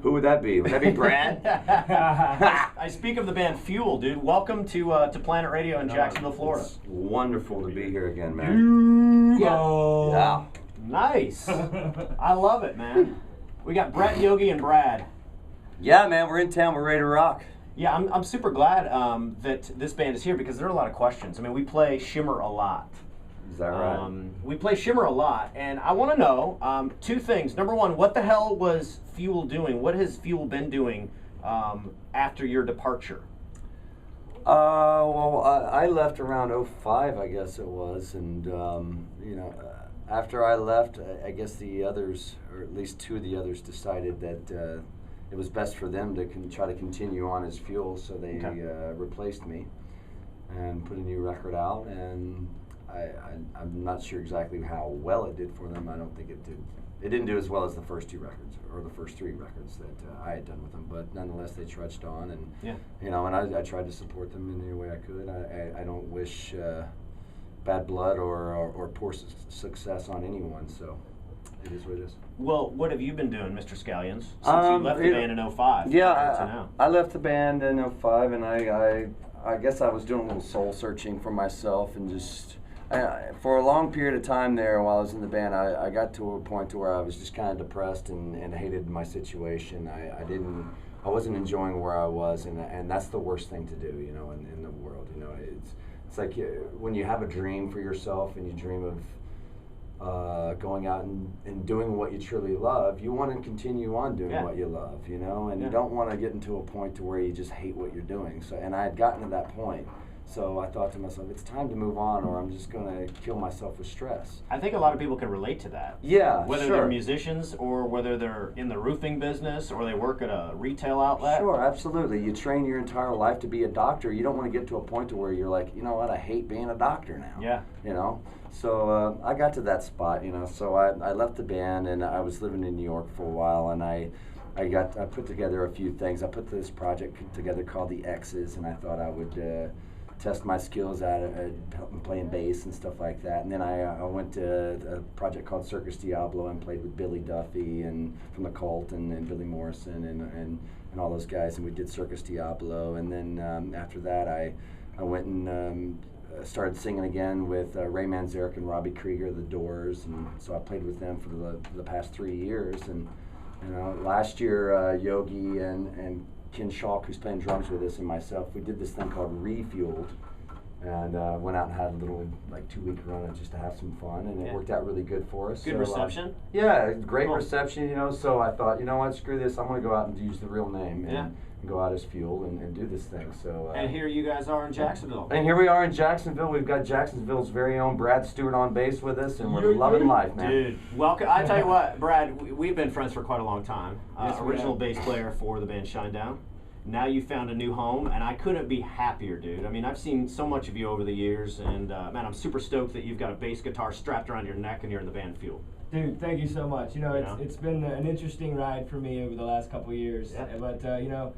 Who would that be? Would that be Brad? I speak of the band Fuel, dude. Welcome to Planet Radio in Jacksonville, Florida. It's wonderful to be here again, man. Yeah. Nice. I love it, man. We got Brett, Yogi, and Brad. Yeah, man, we're in town. We're ready to rock. Yeah, I'm super glad that this band is here because there are a lot of questions. I mean, we play Shimmer a lot. Is that right? We play Shimmer a lot, and I want to know two things. Number one, what the hell was Fuel doing? What has Fuel been doing after your departure? Well, I left around '05, I guess it was, and you know, after I left, I guess the others, or at least two of the others, decided that it was best for them to try to continue on as Fuel, so they replaced me and put a new record out, and I'm not sure exactly how well it did for them. I don't think it did. It didn't do as well as the first two records, or the first three records that I had done with them, but nonetheless they trudged on, and you know, and I tried to support them in any way I could. I don't wish bad blood or poor success on anyone, so it is what it is. Well, what have you been doing, Mr. Scallions, since you left the band in '05? Yeah, I left the band in '05, and I guess I was doing a little soul searching for myself, and just for a long period of time there while I was in the band, I got to a point to where I was just kind of depressed and hated my situation. I wasn't enjoying where I was, and that's the worst thing to do, you know, in the world. You know, it's like when you have a dream for yourself and you dream of going out and doing what you truly love, you want to continue on doing what you love, you know, and you don't want to get into a point to where you just hate what you're doing. So, and I had gotten to that point. So I thought to myself, it's time to move on, or I'm just going to kill myself with stress. I think a lot of people can relate to that. Yeah, whether they're musicians, or whether they're in the roofing business, or they work at a retail outlet. Sure, absolutely. You train your entire life to be a doctor. You don't want to get to a point to where you're like, you know what, I hate being a doctor now. Yeah. You know? So I got to that spot, you know. So I left the band, and I was living in New York for a while, and I put together a few things. I put this project together called The X's, and I thought I would test my skills at playing bass and stuff like that. And then I went to a project called Circus Diablo and played with Billy Duffy and from the Cult and Billy Morrison and all those guys, and we did Circus Diablo. And then after that I went and started singing again with Ray Manzarek and Robbie Krieger, The Doors, and so I played with them for the past 3 years. And you know, last year Yogi and Ken Schalk, who's playing drums with us, and myself, we did this thing called Refueled, and went out and had a little 2-week run just to have some fun, and it worked out really good for us. Good reception? Yeah, great reception, you know, so I thought, you know what, screw this, I'm going to go out and use the real name and go out as Fuel and do this thing. So and here you guys are in Jacksonville. And here we are in Jacksonville. We've got Jacksonville's very own Brad Stewart on bass with us, and we're loving life, man. Dude, welcome. I tell you what, Brad, we've been friends for quite a long time. Original bass player for the band Shinedown. Now you found a new home, and I couldn't be happier, dude. I mean, I've seen so much of you over the years, and man, I'm super stoked that you've got a bass guitar strapped around your neck and you're in the band Fuel. Dude, thank you so much. You know, it's been an interesting ride for me over the last couple of years, but you know,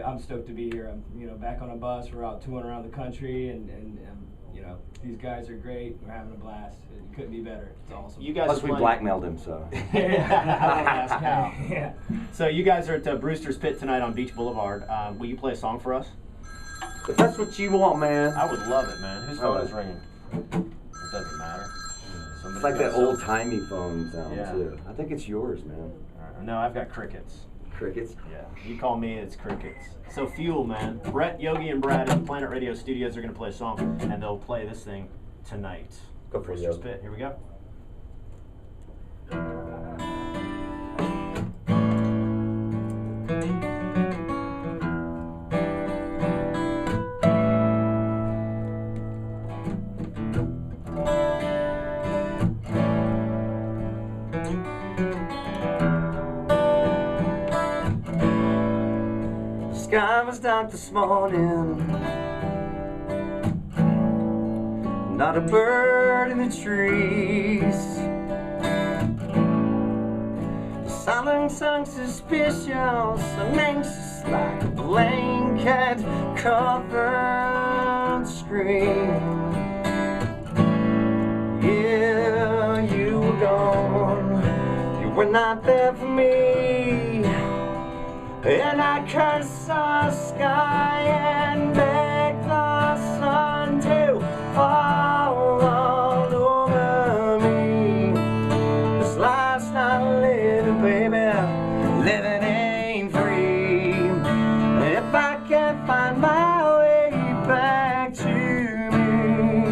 I'm stoked to be here. I'm back on a bus. We're out touring around the country, and you know, these guys are great. We're having a blast. It couldn't be better. It's awesome. You guys Plus we blackmailed him, so. I don't ask how. Yeah. So you guys are at Brewster's Pit tonight on Beach Boulevard. Will you play a song for us? If that's what you want, man. I would love it, man. Whose phone is ringing? It doesn't matter. It's like that old-timey phone sound, too. I think it's yours, man. No, I've got crickets. Crickets? Yeah. You call me, it's crickets. So Fuel, man. Brett, Yogi, and Brad in Planet Radio Studios are going to play a song, and they'll play this thing tonight. Go for it, Brewster's Pit. Here we go. Sky was dark this morning, not a bird in the trees. The silence unsuspicious and anxious like a blanket covered screen. Yeah, you were gone, you were not there for me. And I curse the sky and beg the sun to fall all over me. This life's not living, baby, living ain't free. If I can't find my way back to me,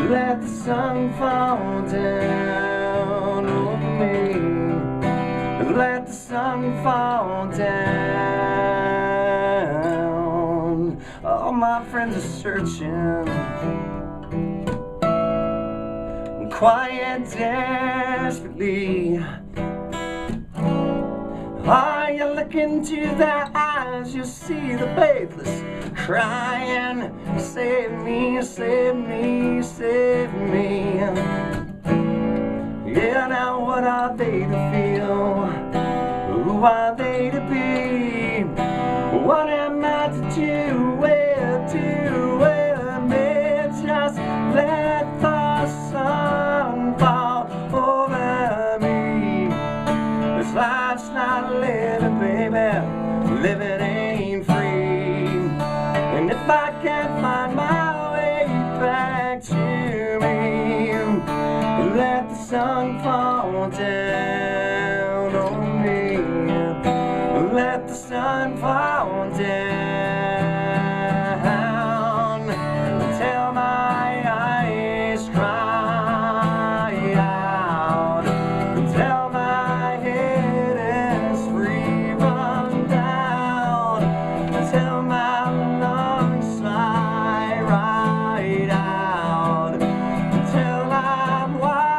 let the sun fall down over me. Let the sun fall down. All my friends are searching, quiet desperately. Are you looking into their eyes? You see the faithless crying, save me, save me, save me. Yeah, now what are they to feel? Who are they to be? What am I to do? Where to? Where me? Just let the sun fall over me. This life's not living, baby, living ain't free. And if I can't find my way back to me, let the sun fall down on me. Let the sun fall down until my eyes cry out, until my head is free, run down, until my lungs sigh right out, until I'm wise.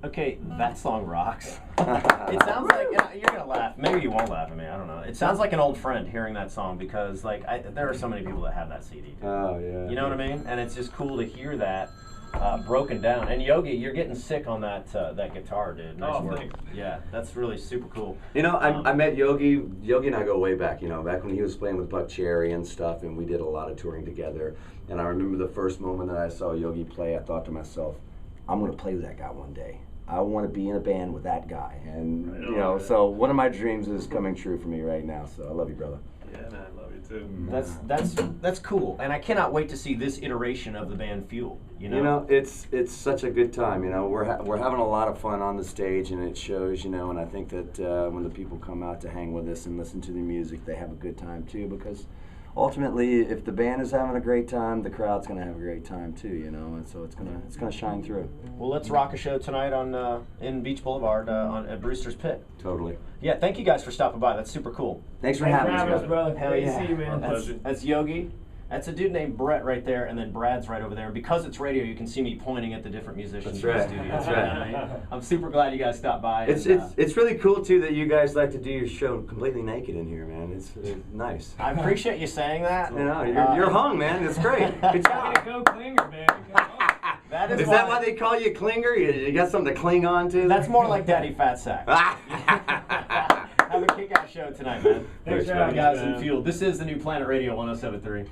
Okay, that song rocks. It sounds like, you're gonna laugh, maybe you won't laugh at me, I don't know. It sounds like an old friend hearing that song because like there are so many people that have that CD. Oh yeah. You know what I mean? And it's just cool to hear that broken down. And Yogi, you're getting sick on that that guitar, dude. Nice work. Thanks. Yeah, that's really super cool. You know, I met Yogi. Yogi and I go way back. You know, back when he was playing with Buck Cherry and stuff, and we did a lot of touring together. And I remember the first moment that I saw Yogi play, I thought to myself, I'm going to play with that guy one day. I want to be in a band with that guy. And, you know, so one of my dreams is coming true for me right now. So I love you, brother. Yeah, man, I love you too. That's cool. And I cannot wait to see this iteration of the band Fuel. You know, it's such a good time. You know, we're having a lot of fun on the stage, and it shows. You know, and I think that when the people come out to hang with us and listen to the music, they have a good time too, because ultimately, if the band is having a great time, the crowd's gonna have a great time too, you know, and so it's gonna shine through. Well, let's rock a show tonight on in Beach Boulevard at Brewster's Pit. Totally. Yeah, thank you guys for stopping by. That's super cool. Thanks for having us, brother. Hell Great yeah. to see you, man. That's Yogi. That's a dude named Brett right there, and then Brad's right over there. And because it's radio, you can see me pointing at the different musicians That's in right. the studio. That's You know right. what I mean? I'm super glad you guys stopped by. It's really cool too that you guys like to do your show completely naked in here, man. It's nice. I appreciate you saying that. You know, you're hung, man. It's great. Good job. Way to go, Klinger, man. Come on. That Is that why they call you Klinger? You got something to cling on to? That's more like Daddy Fat Sack. Have a kick-ass show tonight, man. Thanks for We having got us, some man. fuel. This is the new Planet Radio 107.3.